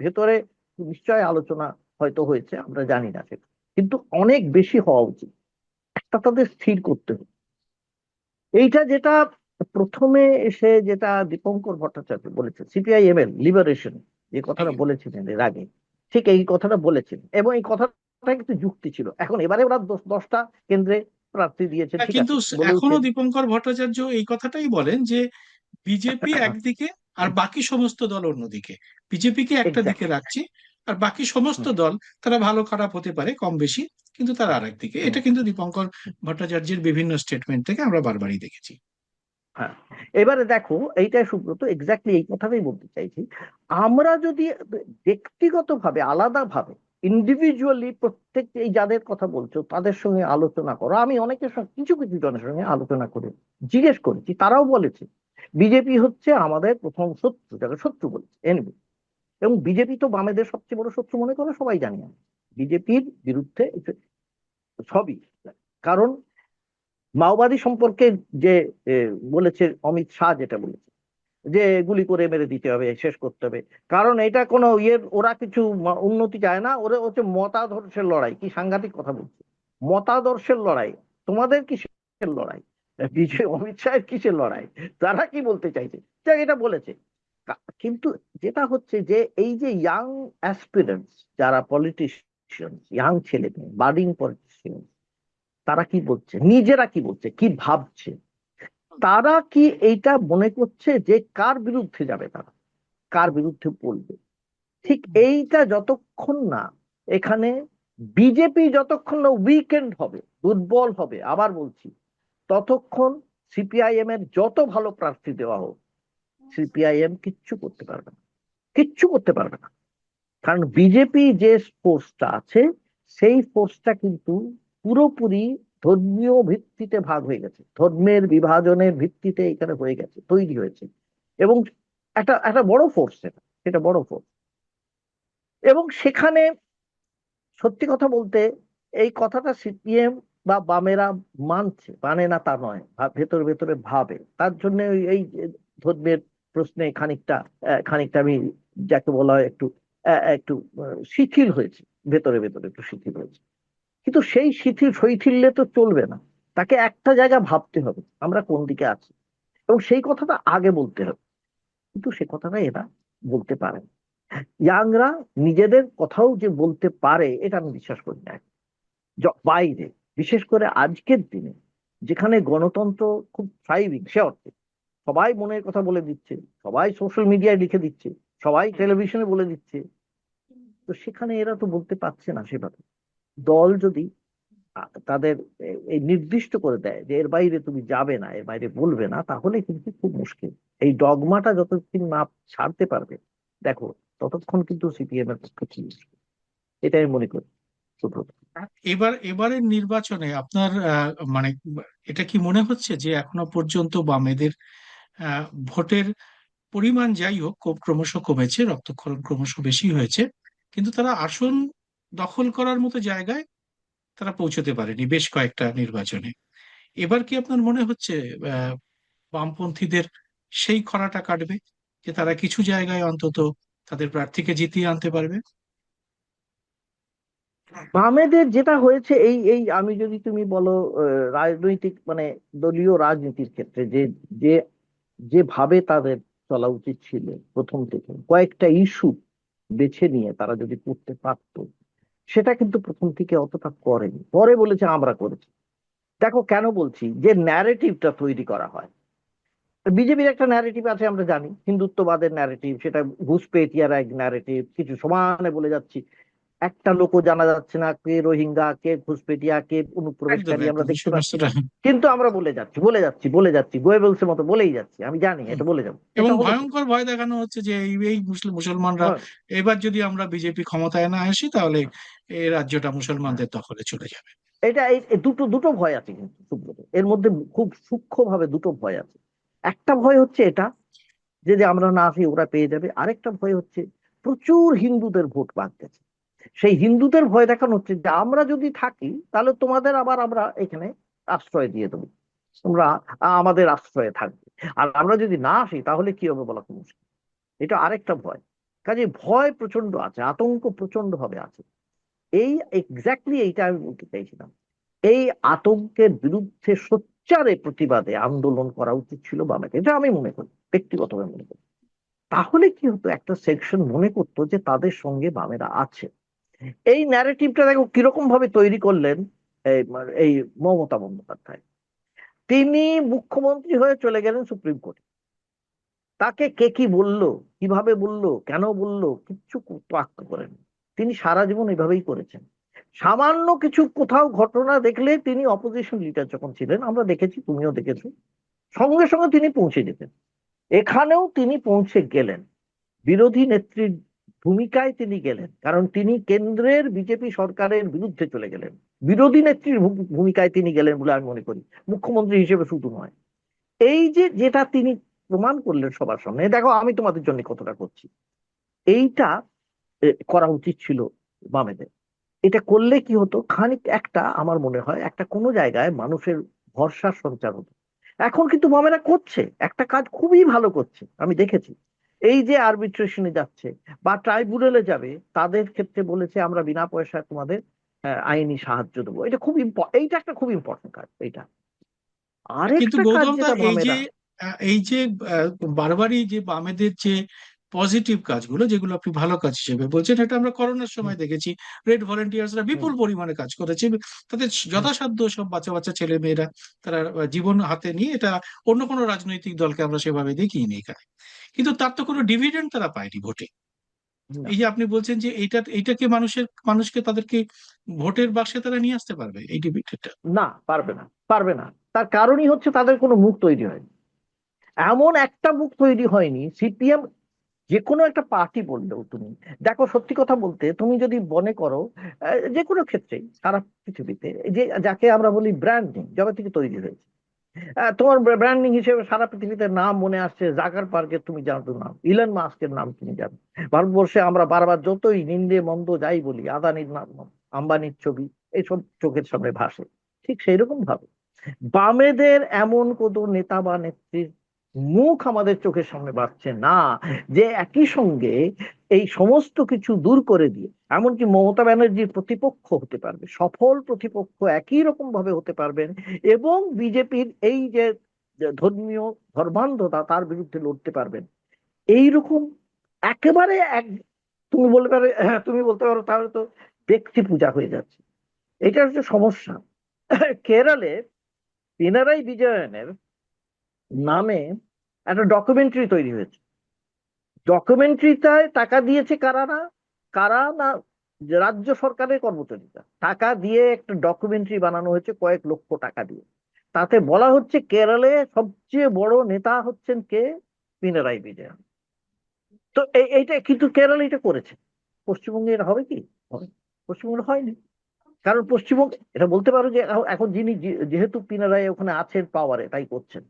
ভেতরে নিশ্চয় আলোচনা হয়তো হয়েছে, আমরা জানি না সেটা। কিন্তু অনেক বেশি হওয়া উচিত, একটা তাদের স্থির করতে হবে। এইটা যেটা প্রথমে এসে যেটা দীপঙ্কর ভট্টাচার্য বলেছেন, সিপিআইএম এর লিবারেশন, যে কথাটা বলেছিলেন এর আগে, ঠিক এই কথাটা বলেছেন, এবং এই কথাটা কিন্তু যুক্তি ছিল। এখন এবারে ওরা 10টা কেন্দ্রে প্রার্থী দিয়েছেন, ঠিক কিন্তু আছে, এখনো বলেওছেন। দীপঙ্কর ভট্টাচার্য এই কথাটাই বলেন যে বিজেপি একদিকে আর বাকি সমস্ত দল অন্যদিকে। বিজেপিকে একটা দিকে এক্স্যাক্টলি। রাখছি, আর বাকি সমস্ত দল, তারা ভালো খারাপ হতে পারে কম বেশি, কিন্তু তার আরেক দিকে। হুম। এটা কিন্তু দীপঙ্কর ভট্টাচার্যের বিভিন্ন স্টেটমেন্ট থেকে আমরা বারবারই দেখেছি। হ্যাঁ, এবারে দেখো, এইটাই সুব্রত, এক্স্যাক্টলি এই কথাটাই বলতে চাইছি। আমরা যদি ব্যক্তিগতভাবে আলাদাভাবে ইন্ডিভিজুয়ালি প্রত্যেক এই যাদের কথা বলছো তাদের সঙ্গে আলোচনা করো, আমি অনেকের সঙ্গে কিছু কিছু জনের সঙ্গে আলোচনা করে জিজ্ঞেস করেছি, তারাও বলেছে বিজেপি হচ্ছে আমাদের প্রথম শত্রু, যাকে শত্রু বলেছে এনিমি। এবং বিজেপি তো বামেদের সবচেয়ে বড় শত্রু মনে করে সবাই জানি আমি। বিজেপির বিরুদ্ধে সবই, কারণ মাওবাদী সম্পর্কে যে বলেছে অমিত শাহ, যেটা বলেছে যে গুলি করে মেরে দিতে হবে, শেষ করতে হবে, কারণ এটা কোনো ইয়ের, ওরা কিছু উন্নতি চায় না, ওরা হচ্ছে মতাদর্শের লড়াই। কি সাংঘাতিক কথা বলছে, মতাদর্শের লড়াই। তোমাদের কিসের লড়াই? বিজয় অমিত শাহের কিসের লড়াই? তারা কি বলতে চাইছে, যাক এটা বলেছে। কিন্তু যেটা হচ্ছে যে এই যে ইয়াং অ্যাসপিরেন্টস, যারা পলিটিশিয়ান, ইয়াং ছেলে মেয়ে, বাডিং পলিটিশিয়ান, তারা কি বলছে, নিজেরা কি বলছে, কি ভাবছে, তারা কি এইটা মনে করছে যে কার বিরুদ্ধে যাবে, তারা কার বিরুদ্ধে বলবে? ঠিক এইটা যতক্ষণ না এখানে বিজেপি যতক্ষণ না উইকেন্ড হবে, দুর্বল হবে, আবার বলছি, ততক্ষণ সিপিআইএম এর যত ভালো প্রার্থী দেওয়া হোক, সিপিআইএম কিচ্ছু করতে পারবে না, কিচ্ছু করতে পারবে না। কারণ বিজেপি যে ফোর্সটা আছে, সেই ফোর্সটা কিন্তু পুরোপুরি ধর্মীয় ভিত্তিতে ভাগ হয়ে গেছে, ধর্মের বিভাজনের ভিত্তিতে এখানে হয়ে গেছে, তৈরি হয়েছে। এবং একটা একটা বড় ফোর্স, সেটা বড় ফোর্স। এবং সেখানে সত্যি কথা বলতে এই কথাটা সিপিএম বা বামেরা মানছে, মানে না তা নয়, ভেতরে ভেতরে ভাবে, তার জন্য এই যে ধর্মের প্রশ্নে খানিকটা খানিকটা আমি যাকে বলা হয় একটু একটু শিথিল হয়েছে, ভেতরে ভেতরে একটু শিথিল হয়েছে। কিন্তু সেই শিথিল শৈথিল্যে তো চলবে না, তাকে একটা জায়গা ভাবতে হবে আমরা কোন দিকে আছি, এবং সেই কথাটা আগে বলতে হবে। কিন্তু সে কথাটা এরা বলতে পারে না। ইয়াংরা নিজেদের কথাও যে বলতে পারে, এটা আমি বিশ্বাস করি না। বাইরে, বিশেষ করে আজকের দিনে যেখানে গণতন্ত্র খুব থ্রাইভিং, সে অর্থে সবাই মনের কথা বলে দিচ্ছে, সবাই সোশ্যাল মিডিয়ায় লিখে দিচ্ছে, সবাই টেলিভিশনে বলে দিচ্ছে, তো সেখানে এরা তো বলতে পারছে না সেভাবে। দল যদি তাদের এই নির্দিষ্ট করে দেয় যে এর বাইরে তুমি যাবে না, এর বাইরে বলবে না, তাহলে কিন্তু খুব মুশকিল। এই ডগমাটা যতদিন না ছাড়তে পারবে, দেখো, ততক্ষণ কিন্তু সিপিএম এর পক্ষে খুব মুশকিল। এটাই আমি মনে করি, সুব্রত। এবারের নির্বাচনে আপনার মানে এটা কি মনে হচ্ছে যে এখনো পর্যন্ত বামেদের ভোটের পরিমাণ যাই হোক ক্রমশ কমেছে, রক্তক্ষরণ ক্রমশ বেশি হয়েছে, কিন্তু তারা আসন দখল করার মতো জায়গায় তারা পৌঁছতে পারেনি বেশ কয়েকটা নির্বাচনে? এবার কি আপনার মনে হচ্ছে আহ, বামপন্থীদের সেই খরাটা কাটবে, যে তারা কিছু জায়গায় অন্তত তাদের প্রার্থীকে জিতিয়ে আনতে পারবে? বামেদের যেটা হয়েছে, এই এই আমি যদি তুমি বলো রাজনৈতিক মানে দলীয় রাজনীতির ক্ষেত্রে যে যে যেভাবে তাদের চলা উচিত ছিল, প্রথম থেকে কয়েকটা ইস্যু বেছে নিয়ে তারা যদি করতে পারতো, সেটা কিন্তু প্রথম থেকে অতটা করেনি, পরে বলেছে আমরা করেছি। দেখো কেন বলছি, যে ন্যারেটিভটা তৈরি করা হয়, বিজেপির একটা ন্যারেটিভ আছে আমরা জানি, হিন্দুত্ববাদের ন্যারেটিভ, সেটা ঘুষপেটিয়ার এক ন্যারেটিভ, কিছু সমানে বলে যাচ্ছি, একটা লোকও জানা যাচ্ছে না কে রোহিঙ্গা, কে ঘুষপেটিয়া, কে একদম অনুপ্রবেশকারী, আমরা একদম এই দেখতে পাচ্ছি সমস্তটা। না। কিন্তু আমরা বলে যাচ্ছি, বলে যাচ্ছি, বলে যাচ্ছি, গোয়েবলসের মতো বলেই যাচ্ছি, আমি জানি এটা বলে যাবো, এবং এটা হলো তো। ভয়ঙ্কর ভয় দেখানো হচ্ছে যে এই এই মুসলমানরা হ্যাঁ, এবার যদি আমরা বিজেপি ক্ষমতায় না আসি তাহলে এই রাজ্যটা মুসলমানদের দখলে চলে যাবে। এটা এই দুটো দুটো ভয় আছে কিন্তু সুব্রত, এর মধ্যে খুব সূক্ষ্মভাবে দুটো ভয় আছে। একটা ভয় হচ্ছে এটা, যে যে আমরা না আসি ওরা পেয়ে যাবে। আরেকটা ভয় হচ্ছে প্রচুর হিন্দুদের ভোট বাদ গেছে, সেই হিন্দুদের ভয় দেখানো হচ্ছে যে আমরা যদি থাকি তাহলে তোমাদের আবার আমরা এখানে আশ্রয় দিয়ে দেবো, তোমরা আমাদের আশ্রয়ে থাকবে। আর আমরা যদি না আসি তাহলে কি হবে বলা খুব মুশকিল। এটা আরেকটা ভয়। কাজে ভয় প্রচন্ড আছে, আতঙ্ক প্রচন্ড ভাবে আছে। এই এক্স্যাক্টলি এইটা আমি বলতে চাইছিলাম। এই আতঙ্কের বিরুদ্ধে সোচ্চারে প্রতিবাদে আন্দোলন করা উচিত ছিল বামেকে, এটা আমি মনে করি, ব্যক্তিগতভাবে মনে করি। তাহলে কি হতো, একটা সেকশন মনে করতো যে তাদের সঙ্গে বামেরা আছে। এই ন্যারেটিভটা দেখো কিরকম ভাবে তৈরি করলেন এই মমতা বন্দ্যোপাধ্যায়। তিনি মুখ্যমন্ত্রী হয়ে চলে গেলেন সুপ্রিম কোর্টে, তাকে কে কি বলল, কিভাবে বলল, কেন বলল, কিচ্ছু তোয়াক্কা করেন। তিনি সারা জীবন এভাবেই করেছেন। সামান্য কিছু কোথাও ঘটনা দেখলে তিনি অপোজিশন লিডার যখন ছিলেন, আমরা দেখেছি, তুমিও দেখেছো, সঙ্গে সঙ্গে তিনি পৌঁছে যেতেন। এখানেও তিনি পৌঁছে গেলেন, বিরোধী নেত্রীর ভূমিকায় তিনি গেলেন, কারণ তিনি কেন্দ্রের বিজেপি সরকারের বিরুদ্ধে চলে গেলেন। বিরোধী নেত্রীর ভূমিকায় তিনি গেলেন বলে আমি মনে করি, মুখ্যমন্ত্রী হিসেবে শুধু নয়। এই যে যেটা তিনি প্রমাণ করলেন সবার সামনে, দেখো আমি তোমাদের জন্য কতটা করছি, এইটা করা উচিত ছিল বামেদের। এটা করলে কি হতো, খানিক একটা আমার মনে হয় একটা কোনো জায়গায় মানুষের ভরসার সঞ্চার হতো। এখন কিন্তু বামেরা করছে একটা কাজ, খুবই ভালো করছে, আমি দেখেছি। এই যে আরবিট্রেশনে যাচ্ছে বা ট্রাইব্যুনালে যাবে, তাদের ক্ষেত্রে বলেছে আমরা বিনা পয়সায় তোমাদের আইনি সাহায্য দেবো। এটা খুব এইটা একটা খুব ইম্পর্টেন্ট কাজ এইটা। কিন্তু আরেকটা কাজ গৌতম দা, যেটা এই যে বামেরা, এই যে বারবারই যে বামেদের যে পজিটিভ কাজগুলো, যেগুলো আপনি ভালো কাজ হিসেবে বলছেন, এটা আমরা করোনার হুম, সময় দেখেছি। রেড ভলেন্টিয়ার্সরা হুম, বিপুল পরিমাণে কাজ করেছে, তাদের হুম, যথাসাধ্য সব বাচ্চা বাচ্চা ছেলে মেয়েরা তারা জীবন হাতে নিয়ে, এটা অন্য কোনো রাজনৈতিক দলকে আমরা সেভাবে দেখিনি এখানে। কিন্তু তার তো কোনো ডিভিডেন্ড তারা পায়নি ভোটে। না, এই যে আপনি বলছেন যে এইটাকে মানুষকে তাদেরকে ভোটের বাক্সে তারা নিয়ে আসতে পারবে এই ডিভিডেন্ডটা। না, পারবে না, পারবে না। তার কারণই হচ্ছে তাদের কোনো মুখ তৈরি হয়নি। এমন একটা মুখ তৈরি হয়নি সিপিএম, যে কোনো একটা পার্টি বললেও তুমি দেখো, সত্যি কথা বলতে তুমি যদি মনে করো, যে কোনো ক্ষেত্রেই সারা পৃথিবীতে যে যাকে আমরা বলি ব্র্যান্ডিং জগৎ থেকে তৈরি হয়েছে, তোমার ব্র্যান্ডিং হিসেবে সারা পৃথিবীতে নাম মনে আসছে, জাকার পার্কের তুমি জানো নাম, ইলন মাস্কের নাম তুমি জানো। ভারতবর্ষে আমরা বারবার যতই নিন্দে মন্দ যাই বলি, আদানির নাম, আম্বানির ছবি এইসব চোখের সামনে ভাসে। ঠিক সেই রকম ভাবে বামেদের এমন কোনো নেতা বা নেত্রীর মুখ আমাদের চোখের সামনে বাড়ছে না, যে একই সঙ্গে এই সমস্ত কিছু দূর করে দিয়ে এমনকি মমতা ব্যানার্জির প্রতিপক্ষ হতে পারবে, সফল প্রতিপক্ষ একই রকম ভাবে হতে পারবেন, এবং বিজেপির এই যে যে ধর্মীয় ধর্মান্ধতা তার বিরুদ্ধে লড়তে পারবেন। এইরকম একেবারে এক, তুমি বলতে পারো, হ্যাঁ তুমি বলতে পারো তাহলে তো ব্যক্তি পূজা হয়ে যাচ্ছে। এটা হচ্ছে সমস্যা। কেরালে পিনারাই বিজয়নের নামে একটা ডকুমেন্টারি তৈরি হয়েছে। ডকুমেন্টারিটায় টাকা দিয়েছে কারা না, কারা না, রাজ্য সরকারের কর্মচারীরা টাকা দিয়ে একটা ডকুমেন্টারি বানানো হয়েছে কয়েক লক্ষ টাকা দিয়ে। তাতে বলা হচ্ছে কেরলে সবচেয়ে বড় নেতা হচ্ছেন কে, পিনারাই বিজয়ন। তো এইটা কিন্তু কেরলে এটা করেছে, পশ্চিমবঙ্গে এটা হবে কি, হবে না। পশ্চিমবঙ্গে হয়নি, কারণ পশ্চিমবঙ্গ এটা বলতে পারো যে এখন যিনি যেহেতু পিনারাই ওখানে আছেন পাওয়ারে তাই করছেন।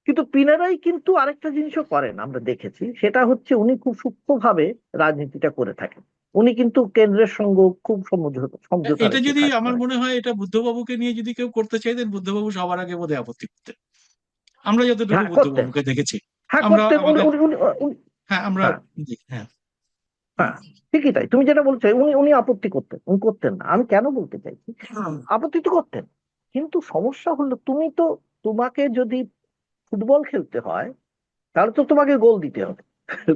কিন্তু পিনারাই কিন্তু আরেকটা জিনিসও করেন আমরা দেখেছি, সেটা হচ্ছে উনি খুব সূক্ষ্মভাবে রাজনীতিটা করে থাকেন। উনি কিন্তু কেন্দ্রের সঙ্গে খুব সমঝোতা সমঝোতা এটা রেখে যদি কাজ আমার করেন। মনে হয় এটা বুদ্ধবাবুকে নিয়ে যদি কেউ করতে চাইতেন, বুদ্ধবাবু সবার আগে বোধহয় আপত্তি করতেন। আমরা যতটুকু হ্যাঁ করতেন, বুদ্ধবাবুকে দেখেছি, হ্যাঁ আমরা করতেন, উনি আমাদের, উনি উনি হ্যাঁ আমরা, হ্যাঁ, জি, হ্যাঁ, হ্যাঁ, ঠিকই তাই, তুমি যেটা বলছো, উনি উনি আপত্তি করতেন, উনি করতেন না, আমি কেন বলতে চাইছি, আপত্তি তো করতেন। কিন্তু সমস্যা হলো তুমি তো, তোমাকে যদি ফুটবল খেলতে হয় তাহলে তো তোমাকে গোল দিতে হবে।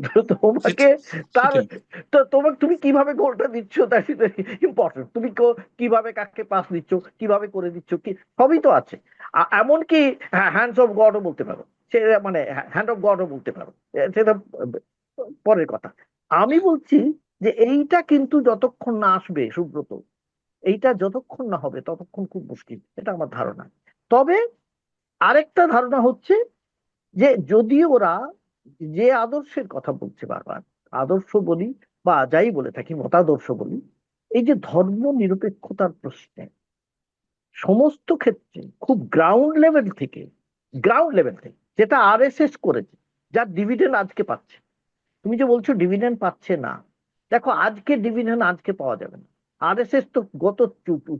তো তোমাকে তার, সেটাই। তো তোমাকে তুমি কিভাবে গোলটা দিচ্ছ দ্যাট ইজ ইম্পর্টেন্ট। তুমি কিভাবে কাকে পাস দিচ্ছ, কিভাবে করে দিচ্ছ, কি সবই তো আছে। এমনকি হ্যান্ডস অফ গডও বলতে পারো, সে মানে হ্যান্ড অফ গডও বলতে পারো, সেটা পরের কথা। আমি বলছি যে এইটা কিন্তু যতক্ষণ না আসবে সুব্রত, এইটা যতক্ষণ না হবে ততক্ষণ খুব মুশকিল, এটা আমার ধারণা। তবে আরেকটা ধারণা হচ্ছে যে যদি ওরা যে আদর্শের কথা বলছে বারবার, আদর্শ বলি বা যাই বলে থাকি মতাদর্শ বলি, এই যে ধর্ম নিরপেক্ষতার প্রশ্নে সমস্ত ক্ষেত্রে খুব গ্রাউন্ড লেভেল থেকে যেটা আরএসএস করেছে, যার ডিভিডেন্ড আজকে পাচ্ছে। তুমি যে বলছো ডিভিডেন্ড পাচ্ছে না, দেখো আজকে ডিভিডেন্ড আজকে পাওয়া যাবে না। আরএসএস তো গত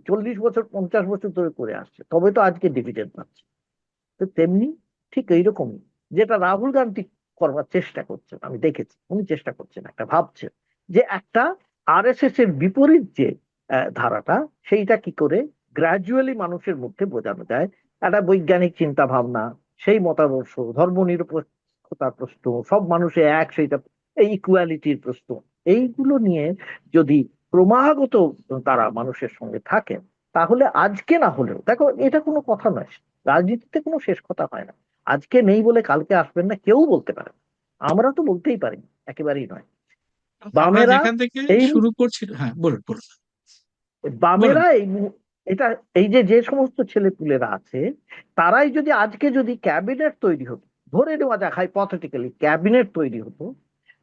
40 বছর 50 বছর ধরে করে আসছে, তবে তো আজকে ডিভিডেন্ড পাচ্ছে। তো তেমনি ঠিক এইরকমই যেটা রাহুল গান্ধী করবার চেষ্টা করছেন, আমি দেখেছি উনি চেষ্টা করছেন, একটা ভাবছেন যে একটা আরএসএস এর বিপরীত যে ধারাটা, সেইটা কি করে গ্রাজুয়ালি মানুষের মধ্যে বোঝানো যায়। একটা বৈজ্ঞানিক চিন্তা ভাবনা, সেই মতাদর্শ, ধর্ম নিরপেক্ষতার প্রশ্ন, সব মানুষে এক সেইটা, এই ইকুয়ালিটির প্রশ্ন, এইগুলো নিয়ে যদি ক্রমাগত তারা মানুষের সঙ্গে থাকেন, তাহলে আজকে না হলেও দেখো এটা কোনো কথা নয়, রাজনীতিতে কোনো শেষ কথা হয় না। আজকে নেই বলে কালকে আসবেন না কেউ বলতে পারে না। আমরা তো বলতেই পারি না, একেবারেই নয়। আমরা বামেরা যেখান থেকে এই, শুরু করছি, হ্যাঁ বলুন বলুন। বলেন। বামেরা এটা এই যে যে সমস্ত ছেলেপুলেরা আছে, তারাই যদি আজকে যদি ক্যাবিনেট তৈরি হতো, ধরে নেওয়া যাক হাইপোথেটিক্যালি ক্যাবিনেট তৈরি হতো,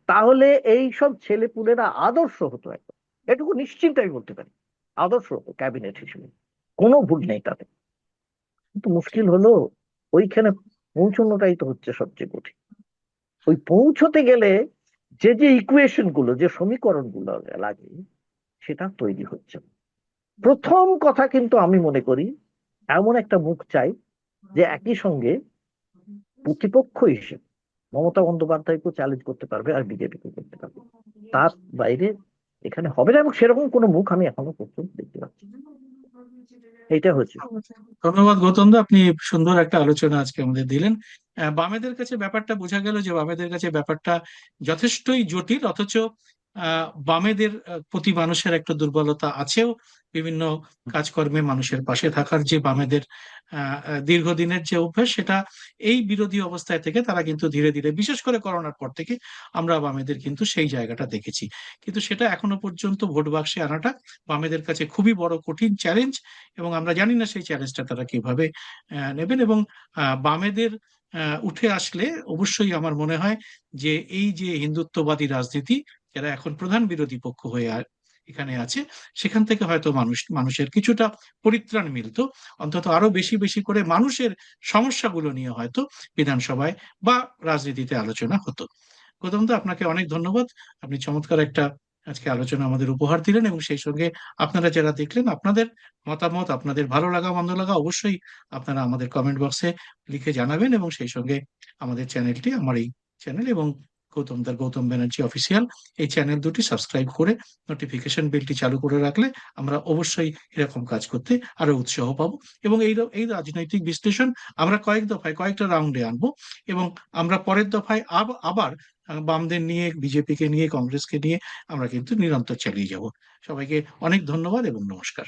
তাহলে এই সব ছেলেপুলেরা আদর্শ হতো একদম, এটুকু নিশ্চিন্ত আমি বলতে পারি, আদর্শ হতো ক্যাবিনেট হিসেবে, কোনো ভুল নেই তাতে। কিন্তু মুশকিল হলো ওইখানে পৌঁছানোটাই তো হচ্ছে সবচেয়ে কঠিন। ওই পৌঁছতে গেলে যে যে ইকুয়েশন গুলো, যে সমীকরণ গুলো লাগে, সেটা তৈরি হচ্ছে না। প্রথম কথা কিন্তু আমি মনে করি এমন একটা মুখ চাই যে একই সঙ্গে প্রতিপক্ষ হিসেবে মমতা বন্দ্যোপাধ্যায়কেও চ্যালেঞ্জ করতে পারবে আর বিজেপিকেও করতে পারবে। তার বাইরে এখানে হবে না, এবং সেরকম কোনো মুখ আমি এখনো পর্যন্ত দেখতে পাচ্ছি না। এইটা হচ্ছে। ধন্যবাদ গৌতম দা, আপনি সুন্দর একটা আলোচনা আজকে আমাদের দিলেন। বামেদের কাছে ব্যাপারটা বোঝা গেল যে বামেদের কাছে ব্যাপারটা যথেষ্টই জটিল, অথচ বামেদের প্রতি মানুষের একটা দুর্বলতা আছেও। বিভিন্ন কাজকর্মে মানুষের পাশে থাকার যে বামেদের দীর্ঘদিনের যে অভ্যাস, সেটা এই বিরোধী অবস্থায় থেকে তারা কিন্তু ধীরে ধীরে, বিশেষ করে করোনার পর থেকে, আমরা বামেদের কিন্তু সেই জায়গাটা দেখেছি। কিন্তু সেটা এখনো পর্যন্ত ভোট বাক্সে আনাটা বামেদের কাছে খুবই বড় কঠিন চ্যালেঞ্জ। এবং আমরা জানি না সেই চ্যালেঞ্জটা তারা কিভাবে নেবেন। এবং বামেদের উঠে আসলে অবশ্যই আমার মনে হয় যে এই যে হিন্দুত্ববাদী রাজনীতি, যারা এখন প্রধান বিরোধী পক্ষ হয়ে এখানে আছে, সেখান থেকে হয়তো মানুষের কিছুটা পরিত্রাণ মিলতো। অন্তত আরো বেশি বেশি করে মানুষের সমস্যাগুলো নিয়ে হয়তো বিধানসভায় বা রাজনীতিতে আলোচনা হতো। গৌতম দা, আপনাকে অনেক ধন্যবাদ। আপনি চমৎকার একটা আজকে আলোচনা আমাদের উপহার দিলেন, এবং সেই সঙ্গে আপনারা যারা দেখলেন, আপনাদের মতামত, আপনাদের ভালো লাগা মন্দ লাগা অবশ্যই আপনারা আমাদের কমেন্ট বক্সে লিখে জানাবেন। এবং সেই সঙ্গে আমাদের চ্যানেলটি, আমার এই চ্যানেল এবং গৌতম ব্যানার্জি অফিসিয়াল, এই চ্যানেল দুটি সাবস্ক্রাইব করে নোটিফিকেশন বেলটি চালু করে রাখলে আমরা অবশ্যই এরকম কাজ করতে আরো উৎসাহ পাবো। এবং এই রাজনৈতিক বিশ্লেষণ আমরা কয়েক দফায়, কয়েকটা রাউন্ডে আনবো। এবং আমরা পরের দফায় আবার বামদের নিয়ে, বিজেপিকে নিয়ে, কংগ্রেসকে নিয়ে আমরা কিন্তু নিরন্তর চালিয়ে যাব। সবাইকে অনেক ধন্যবাদ এবং নমস্কার।